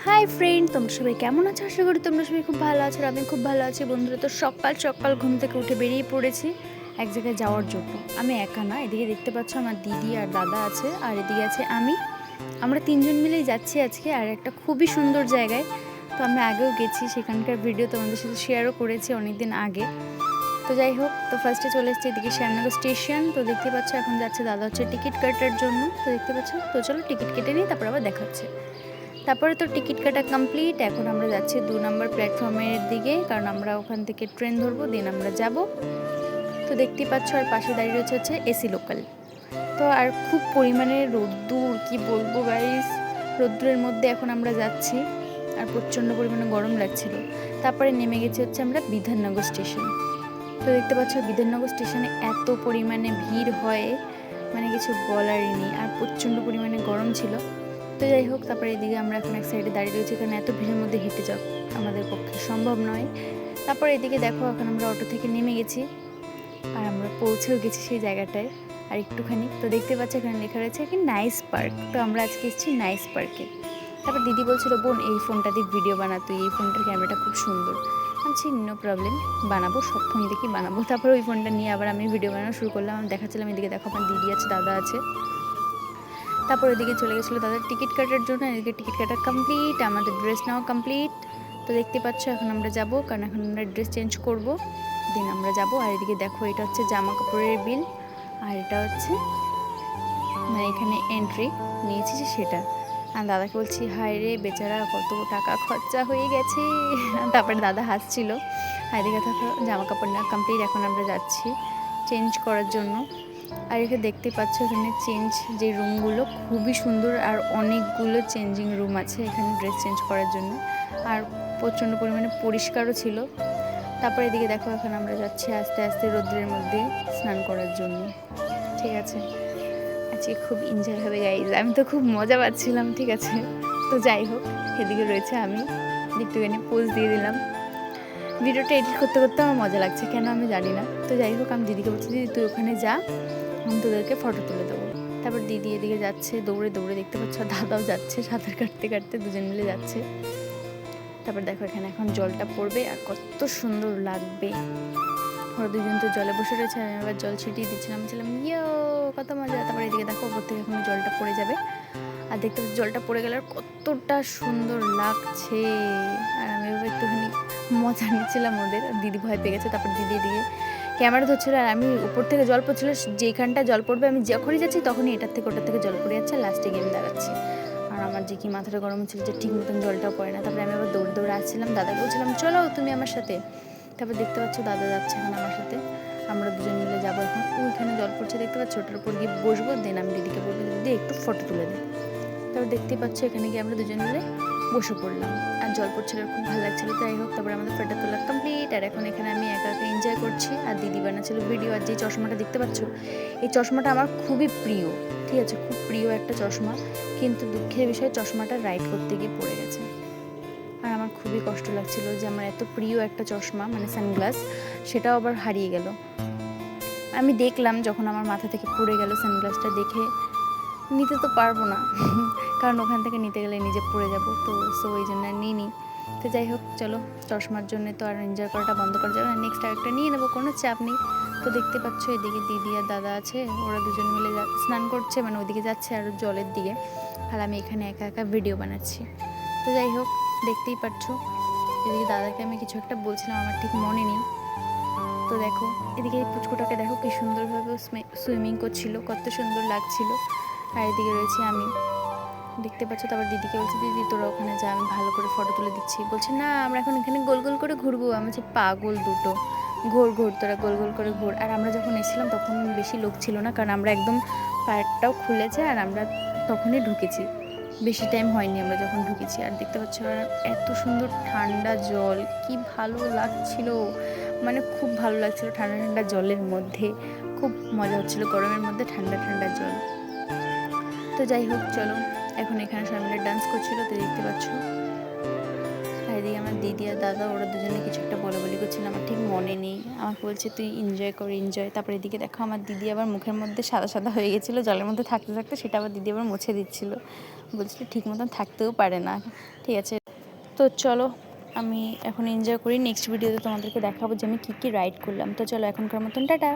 Hi friend, তোমরা সবাই কেমন আছো? আশা করি তোমরা সবাই খুব ভালো আছো। আমি খুব ভালো আছি বন্ধুরা। তো সকাল সকাল ঘুম থেকে উঠে বেরিয়ে পড়েছি এক জায়গায় যাওয়ার জন্য। আমি একা না, এদিকে দেখতে পাচ্ছ আমার দিদি আর দাদা আছে, আর এদিকে আছে আমি। আমরা তিনজন মিলেই যাচ্ছি আজকে আর একটা খুবই সুন্দর জায়গায়। তো আমরা আগেও গেছি, সেখানকার ভিডিও তোমাদের সাথে শেয়ারও করেছি অনেকদিন আগে। তো যাই হোক, তো ফার্স্টে চলে এসেছি এদিকে শ্যামনগর স্টেশন। তো দেখতে পাচ্ছ এখন যাচ্ছে দাদা হচ্ছে টিকিট কাটার জন্য। তো দেখতে পাচ্ছ, তো চলো টিকিট কেটে নিই, তারপর আবার দেখাচ্ছে। তারপরে তো টিকিট কাটা কমপ্লিট। এখন আমরা যাচ্ছি 2 নম্বর প্ল্যাটফর্মের দিকে, কারণ আমরা ওখান থেকে ট্রেন ধরবো, দেন আমরা যাব। তো দেখতেই পাচ্ছ আর পাশে দাঁড়িয়ে হচ্ছে এসি লোকাল। তো আর খুব পরিমাণে রোদ্দুর, কি বলবো গাইস, রোদ্দুরের মধ্যে এখন আমরা যাচ্ছি আর প্রচণ্ড পরিমাণে গরম লাগছিল। তারপরে নেমে গেছি হচ্ছে আমরা বিধাননগর স্টেশন। তো দেখতে পাচ্ছ বিধাননগর স্টেশনে এত পরিমাণে ভিড় হয়, মানে কিছু বলারই নেই, আর প্রচণ্ড পরিমাণে গরম ছিল। তো যাই হোক, তারপরে এদিকে আমরা এখন এক সাইডে দাঁড়িয়ে রয়েছি, কারণ এত ভিড়ের মধ্যে হেঁটে যাওয়া আমাদের পক্ষে সম্ভব নয়। তারপর এদিকে দেখো, এখন আমরা অটো থেকে নেমে গেছি আর আমরা পৌঁছেও গেছি সেই জায়গাটায় আর একটুখানি। তো দেখতে পাচ্ছি এখানে লেখা রয়েছে কি নাইস পার্ক। তো আমরা আজকে এসেছি নাইস পার্কে। তারপর দিদি বলছিল, বোন এই ফোনটা দিয়ে ভিডিও বানা, তুই এই ফোনটার ক্যামেরাটা খুব সুন্দর। আমি নো প্রবলেম, বানাবো, সব ফোন দেখি বানাবো। তারপর ওই ফোনটা নিয়ে আবার আমি ভিডিও বানানো শুরু করলাম। আমি দেখাচ্ছিলাম এদিকে দেখো আমার দিদি আছে, দাদা আছে। তারপর ওইদিকে চলে গেছিলো দাদার টিকিট কাটার জন্য। এদিকে টিকিট কাটা কমপ্লিট, আমাদের ড্রেস নেওয়া কমপ্লিট। তো দেখতে পাচ্ছ এখন আমরা যাব, কারণ এখন আমরা ড্রেস চেঞ্জ করব, দিন আমরা যাব। আর এদিকে দেখো, এটা হচ্ছে জামা কাপড়ের বিল, আর এটা হচ্ছে মানে এখানে এন্ট্রি নিয়েছি যে সেটা। আর দাদাকে বলছি, হায় রে বেচারা, কত টাকা খরচা হয়ে গেছে। তারপরে দাদা হাসছিল। আর এদিকে দেখো জামা কাপড় নেওয়া কমপ্লিট, এখন আমরা যাচ্ছি চেঞ্জ করার জন্য। আর এখানে দেখতে পাচ্ছ এখানে চেঞ্জ যে রুমগুলো খুবই সুন্দর, আর অনেকগুলো চেঞ্জিং রুম আছে এখানে ড্রেস চেঞ্জ করার জন্য, আর প্রচণ্ড পরিমাণে পরিষ্কারও ছিল। তারপর এদিকে দেখো, এখন আমরা যাচ্ছি আস্তে আস্তে রোদ্রের মধ্যে স্নান করার জন্য। ঠিক আছে, আজকে খুব এনজয় হবে গাইজ, আমি তো খুব মজা পাচ্ছিলাম। ঠিক আছে, তো যাই হোক, এদিকে রয়েছে আমি, একটুখানি পোজ দিয়ে দিলাম। ভিডিওটা এডিট করতে করতে আমার মজা লাগছে, কেন আমি জানি না। তো যাই হোক, আমি দিদিকে বলছি, দিদি তুই ওখানে যা, আমি তোদেরকে ফটো তুলে দেবো। তারপর দিদি এদিকে যাচ্ছে দৌড়ে দৌড়ে, দেখতে পাচ্ছ দাদাও যাচ্ছে সাঁতার কাটতে কাটতে, দুজন মিলে যাচ্ছে। তারপর দেখো এখানে এখন জলটা পড়বে আর কত সুন্দর লাগবে। ওরা দুজন তো জলে বসে রয়েছে, আমি আবার জল ছিটিয়ে দিচ্ছিলাম, ছিলাম ইয়ো কত মজা। তারপর এদিকে দেখো ওপর থেকে এখন জলটা পড়ে যাবে, আর দেখতে পাচ্ছি জলটা পড়ে গেলে আর কতটা সুন্দর লাগছে। আর আমি এবার একটুখানি মজা নিচ্ছিলাম ওদের। দিদি ভয় পেয়ে গেছে। তারপর দিদি এদিকে ক্যামেরা ধরছিল, আর আমি উপর থেকে জল পড়ছিল, যেখানটা জল পড়বে আমি যখনই যাচ্ছি তখনই এটার থেকে ওটার থেকে জল পড়ে যাচ্ছে, লাস্টে গেম দাঁড়াচ্ছি। আর আমার যে কি মাথাটা গরম হচ্ছিল যে ঠিক মতন জলটাও পড়ে না। তারপরে আমি আবার দৌড়ে দৌড়ে আসছিলাম, দাদা বলছিলাম চলো তুমি আমার সাথে। তারপর দেখতে পাচ্ছ দাদা যাচ্ছে এখন আমার সাথে, আমরা দুজন মিলে যাবো এখন। ওইখানে জল পড়ছে দেখতে পাচ্ছ, ওটার উপর গিয়ে বসবো, দেন আমি দিদিকে বলবো দিদি একটু ফটো তুলে দেয়। তারপর দেখতেই পাচ্ছ এখানে গিয়ে আমরা দুজন মিলে বসে পড়লাম, আর জল পড়ছিল, খুব ভালো লাগছিলো। যাই হোক, তারপরে আমাদের ফটো তোলা কমপ্লিট। আর এখন এখানে আমি একা একা এনজয় করছি, আর দিদি বানাচ্ছিল ভিডিও। আর যে চশমাটা দেখতে পাচ্ছ, এই চশমাটা আমার খুবই প্রিয়। ঠিক আছে, খুব প্রিয় একটা চশমা, কিন্তু দুঃখের বিষয় চশমাটা রাইড করতে গিয়ে পড়ে গেছে। আর আমার খুবই কষ্ট লাগছিল যে আমার এত প্রিয় একটা চশমা, মানে সানগ্লাস, সেটাও আবার হারিয়ে গেল। আমি দেখলাম যখন আমার মাথা থেকে পড়ে গেল সানগ্লাসটা, দেখে নিতে তো পারবো না, কারণ ওখান থেকে নিতে গেলে নিজে পড়ে যাব। তো সো ওই জন্য নিই। তো যাই হোক, চলো, চশমার জন্য তো আর এনজয় করাটা বন্ধ করা যাবে না, নেক্সট আরেকটা নিয়ে নেবো, কোনো চাপ নেই। তো দেখতে পাচ্ছ এদিকে দিদি আর দাদা আছে, ওরা দুজন মিলে স্নান করছে, মানে ওইদিকে যাচ্ছে আর জলের দিকে, আর আমি এখানে একা একা ভিডিও বানাচ্ছি। তো যাই হোক, দেখতেই পাচ্ছ এদিকে দাদাকে আমি কিছু একটা বলছিলাম, আমার ঠিক মনে নেই। তো দেখো এদিকে পুচকুটাকে দেখো কি সুন্দরভাবে সুইমিং করছিল, কত সুন্দর লাগছিল। আর এদিকে রয়েছে আমি, দেখতে পাচ্ছ। তারপর দিদিকে বলছি, দিদি তোরা ওখানে যা, আমি ভালো করে ফটো তুলে দিচ্ছি। বলছে না, আমরা এখন এখানে গোল গোল করে ঘুরবো। আমি বলছি পাগল দুটো, ঘোর ঘোর তোরা, গোল গোল করে ঘোর। আর আমরা যখন এসেছিলাম তখন বেশি লোক ছিল না, কারণ আমরা একদম পার্কটাও খুলেছে আর আমরা তখনই ঢুকেছি, বেশি টাইম হয়নি আমরা যখন ঢুকেছি। আর দেখতে পাচ্ছ এত সুন্দর ঠান্ডা জল, কি ভালো লাগছিল, মানে খুব ভালো লাগছিল ঠান্ডা ঠান্ডা জলের মধ্যে, খুব মজা হচ্ছিল গরমের মধ্যে ঠান্ডা ঠান্ডা জল। তো যাই হোক, চলো, এখন এখানে সবাই মিলে ডান্স করছিল, তো দেখতে পাচ্ছ। আর এদিকে আমার দিদি আর দাদা, ওরা দুজনে কিছু একটা বলি করছিল, আমার ঠিক মনে নেই। আমাকে বলছে তুই এনজয় কর, এনজয়। তারপরে এদিকে দেখো আমার দিদি আবার মুখের মধ্যে সাদা সাদা হয়ে গেছিলো জলের মধ্যে থাকতে থাকতে, সেটা আবার দিদি আবার মুছে দিচ্ছিলো, বলছিল ঠিক মতন থাকতেও পারে না। ঠিক আছে। তো চলো আমি এখন এনজয় করি, নেক্সট ভিডিওতে তোমাদেরকে দেখাবো যে আমি কী কী রাইড করলাম। তো চলো এখনকার মতন টাটা।